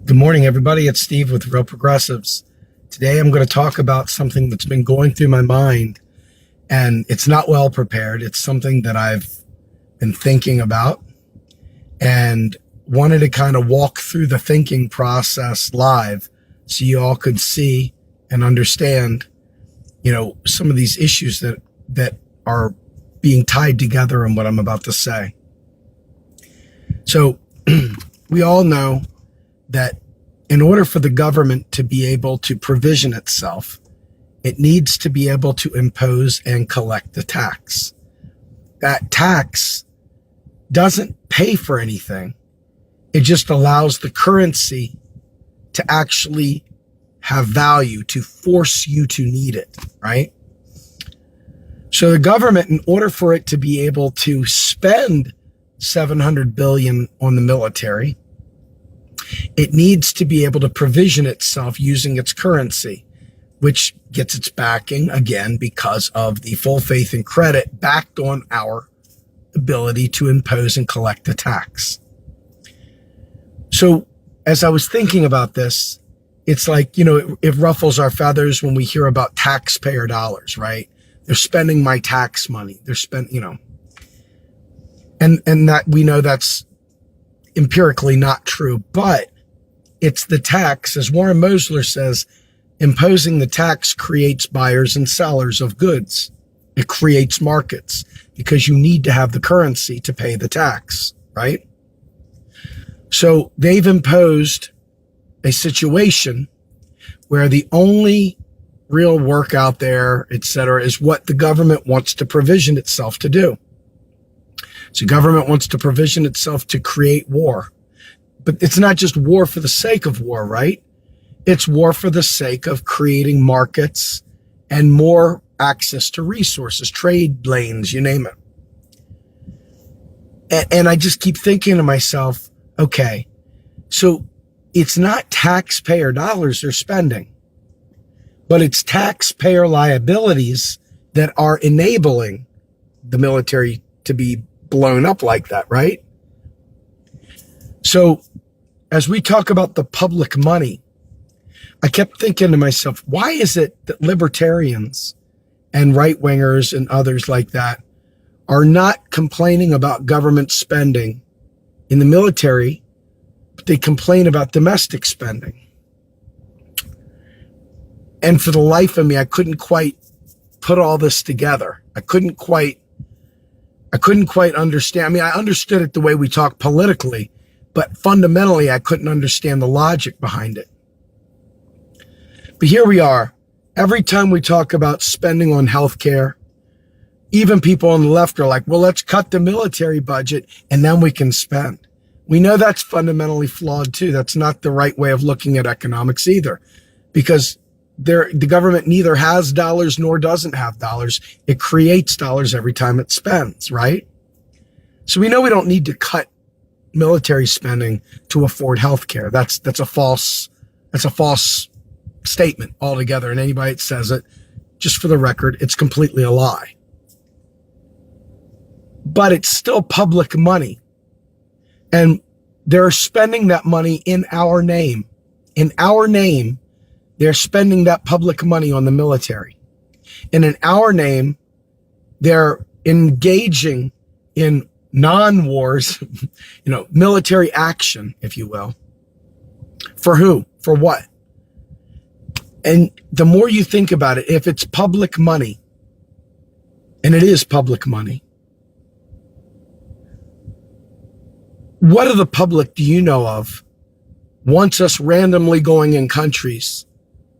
Good morning, everybody. It's Steve with Real Progressives. Today, I'm going to talk about something that's been going through my mind, and it's not well prepared. It's something that I've been thinking about and wanted to kind of walk through the thinking process live so you all could see and understand, some of these issues that are being tied together in what I'm about to say. So we all know that in order for the government to be able to provision itself, it needs to be able to impose and collect a tax. That tax doesn't pay for anything. It just allows the currency to actually have value, to force you to need it, right? So the government, in order for it to be able to spend $700 billion on the military, it needs to be able to provision itself using its currency, which gets its backing, again, because of the full faith and credit backed on our ability to impose and collect a tax. So as I was thinking about this, it's like, it ruffles our feathers when we hear about taxpayer dollars, right? They're spending my tax money. They're spending, and that we know that's empirically not true, but it's the tax. As Warren Mosler says, imposing the tax creates buyers and sellers of goods. It creates markets because you need to have the currency to pay the tax, right? So they've imposed a situation where the only real work out there, et cetera, is what the government wants to provision itself to do. So government wants to provision itself to create war. But it's not just war for the sake of war, right? It's war for the sake of creating markets and more access to resources, trade lanes, you name it. And I just keep thinking to myself, okay, so it's not taxpayer dollars they're spending, but it's taxpayer liabilities that are enabling the military to be blown up like that, right? So as we talk about the public money, I kept thinking to myself, why is it that libertarians and right-wingers and others like that are not complaining about government spending in the military, but they complain about domestic spending? And for the life of me, I couldn't quite put all this together. I couldn't quite understand. I mean, I understood it the way we talk politically, but fundamentally, I couldn't understand the logic behind it. But here we are. Every time we talk about spending on healthcare, even people on the left are like, well, let's cut the military budget and then we can spend. We know that's fundamentally flawed too. That's not the right way of looking at economics either, because the government neither has dollars nor doesn't have dollars. It creates dollars every time it spends, right? So we know we don't need to cut military spending to afford healthcare. That's a false statement altogether. And anybody that says it, just for the record, it's completely a lie. But it's still public money. And they're spending that money in our name. In our name, they're spending that public money on the military. And in our name, they're engaging in non-wars, military action, if you will. For who? For what? And the more you think about it, if it's public money, and it is public money, what of the public do you know of wants us randomly going in countries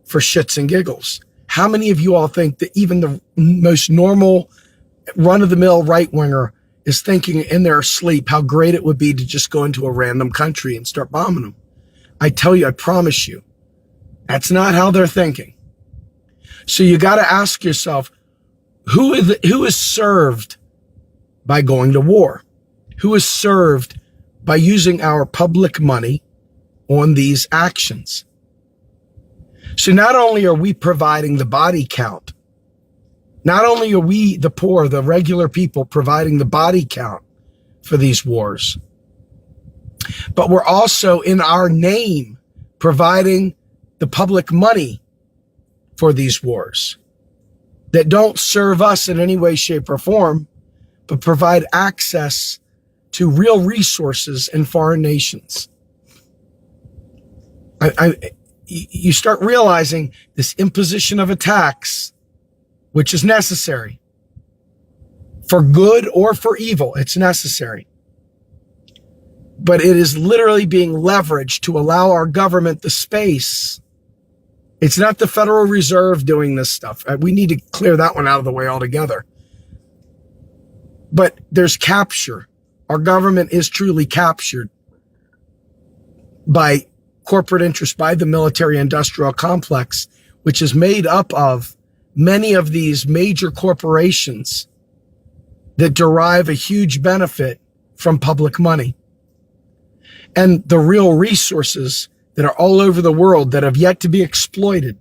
for shits and giggles? How many of you all think that even the most normal run-of-the-mill right-winger is thinking in their sleep how great it would be to just go into a random country and start bombing them? I tell you, I promise you, that's not how they're thinking. So you got to ask yourself, who is served by going to war? Who is served by using our public money on these actions? So not only are we providing the body count, not only are we, the poor, the regular people, providing the body count for these wars, but we're also in our name providing the public money for these wars that don't serve us in any way, shape, or form, but provide access to real resources in foreign nations. You start realizing this imposition of a tax, which is necessary for good or for evil, it's necessary. But it is literally being leveraged to allow our government the space. It's not the Federal Reserve doing this stuff. We need to clear that one out of the way altogether. But there's capture. Our government is truly captured by corporate interest, by the military-industrial complex, which is made up of many of these major corporations that derive a huge benefit from public money. And the real resources that are all over the world that have yet to be exploited,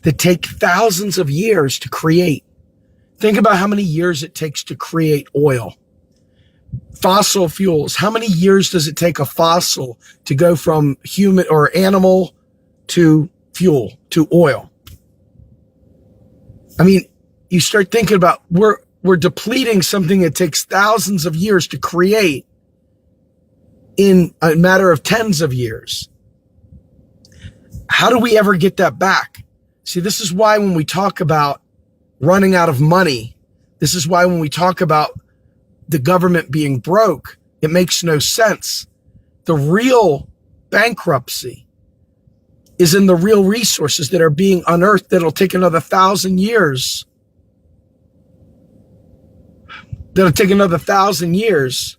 that take thousands of years to create. Think about how many years it takes to create oil. Fossil fuels. How many years does it take a fossil to go from human or animal to fuel, to oil? I mean, you start thinking about we're depleting something that takes thousands of years to create in a matter of tens of years. How do we ever get that back? See, this is why when we talk about running out of money, this is why when we talk about the government being broke, it makes no sense. The real bankruptcy is in the real resources that are being unearthed that'll take another 1,000 years. That'll take another 1,000 years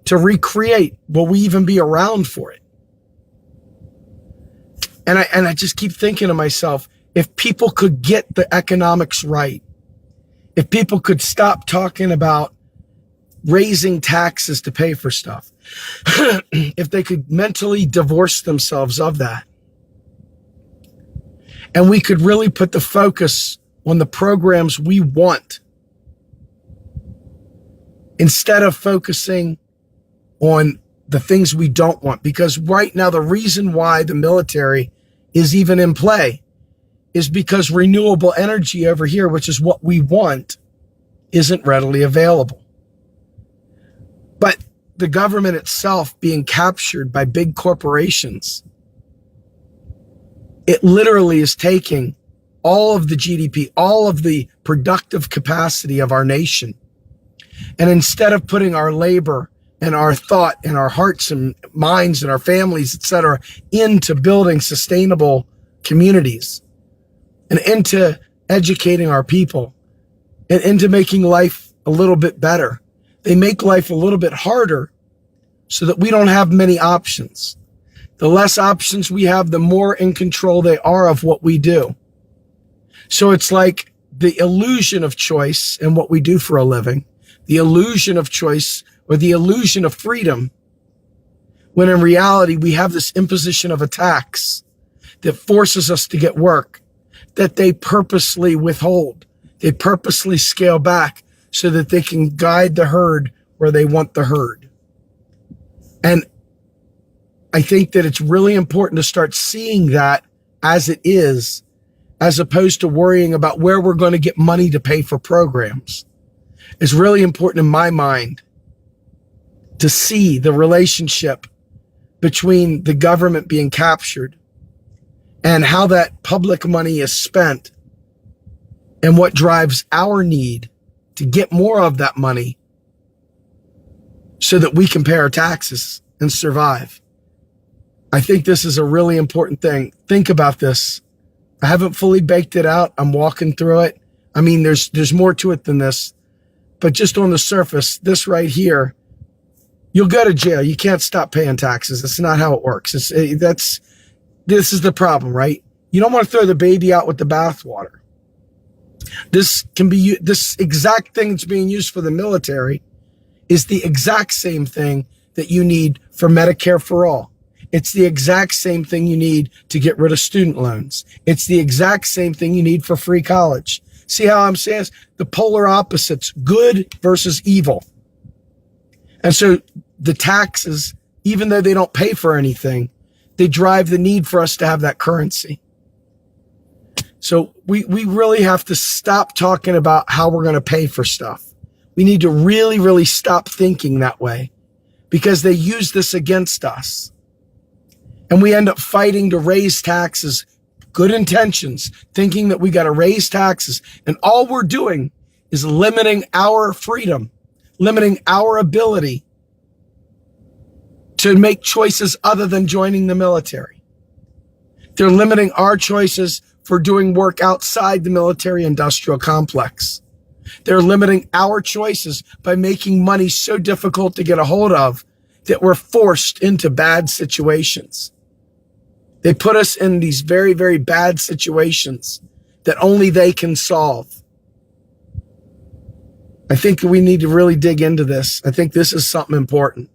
to recreate. Will we even be around for it? And I just keep thinking to myself, if people could get the economics right, if people could stop talking about raising taxes to pay for stuff, if they could mentally divorce themselves of that, and we could really put the focus on the programs we want, instead of focusing on the things we don't want. Because right now, the reason why the military is even in play is because renewable energy over here, which is what we want, isn't readily available. But the government itself being captured by big corporations, it literally is taking all of the GDP, all of the productive capacity of our nation. And instead of putting our labor and our thought and our hearts and minds and our families, etc., into building sustainable communities and into educating our people and into making life a little bit better, they make life a little bit harder so that we don't have many options. The less options we have, the more in control they are of what we do. So it's like the illusion of choice in what we do for a living, the illusion of choice or the illusion of freedom, when in reality, we have this imposition of a tax that forces us to get work, that they purposely withhold. They purposely scale back so that they can guide the herd where they want the herd. And I think that it's really important to start seeing that as it is, as opposed to worrying about where we're going to get money to pay for programs. It's really important in my mind to see the relationship between the government being captured and how that public money is spent and what drives our need to get more of that money so that we can pay our taxes and survive. I think this is a really important thing. Think about this. I haven't fully baked it out. I'm walking through it. I mean, there's more to it than this, but just on the surface, this right here, you'll go to jail. You can't stop paying taxes. That's not how it works. This is the problem, right? You don't want to throw the baby out with the bathwater. This exact thing that's being used for the military is the exact same thing that you need for Medicare for all. It's the exact same thing you need to get rid of student loans. It's the exact same thing you need for free college. See how I'm saying this? The polar opposites, good versus evil. And so the taxes, even though they don't pay for anything, They drive the need for us to have that currency. So we really have to stop talking about how we're going to pay for stuff. We need to really, really stop thinking that way, because they use this against us. And we end up fighting to raise taxes, good intentions, thinking that we got to raise taxes. And all we're doing is limiting our freedom, limiting our ability to make choices other than joining the military. They're limiting our choices for doing work outside the military industrial complex. They're limiting our choices by making money so difficult to get a hold of that we're forced into bad situations. They put us in these very, very bad situations that only they can solve. I think we need to really dig into this. I think this is something important.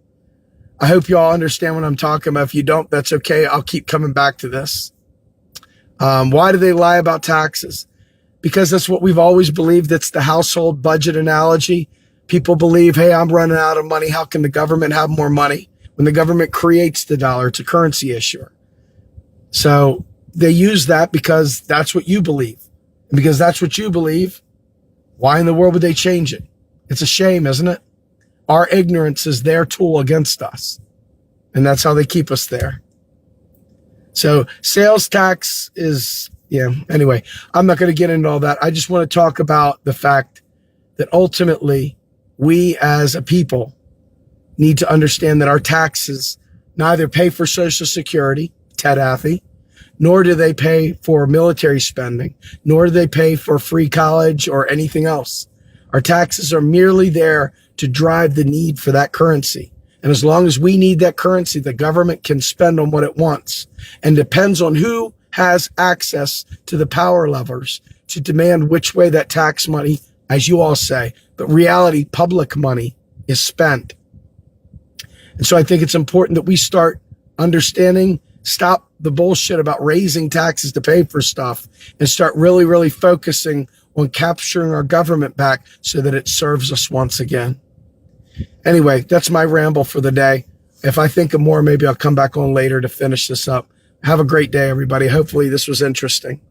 I hope you all understand what I'm talking about. If you don't, that's okay. I'll keep coming back to this. Why do they lie about taxes? Because that's what we've always believed. That's the household budget analogy. People believe, hey, I'm running out of money. How can the government have more money? When the government creates the dollar, it's a currency issuer. So they use that because that's what you believe. And because that's what you believe, why in the world would they change it? It's a shame, isn't it? Our ignorance is their tool against us. And that's how they keep us there. So sales tax is, anyway, I'm not going to get into all that. I just want to talk about the fact that ultimately we as a people need to understand that our taxes neither pay for Social Security, Ted Affy, nor do they pay for military spending, nor do they pay for free college or anything else. Our taxes are merely there to drive the need for that currency. And as long as we need that currency, the government can spend on what it wants, and depends on who has access to the power levers to demand which way that tax money, as you all say, but reality, public money is spent. And so I think it's important that we start understanding, stop the bullshit about raising taxes to pay for stuff, and start really, really focusing on capturing our government back so that it serves us once again. Anyway, that's my ramble for the day. If I think of more, maybe I'll come back on later to finish this up. Have a great day, everybody. Hopefully this was interesting.